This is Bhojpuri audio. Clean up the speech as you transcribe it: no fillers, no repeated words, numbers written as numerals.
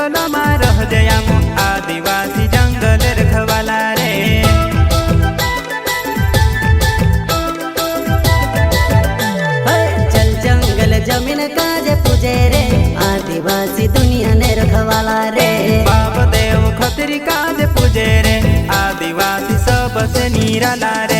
जंगल में रह जयामो आदिवासी जंगल रखवाला रे। चल जंगल जमीन काज पूजे रे आदिवासी दुनिया ने रखवाला रे। बाप देव खतरी काज पूजे रे आदिवासी सबसे निराला रे।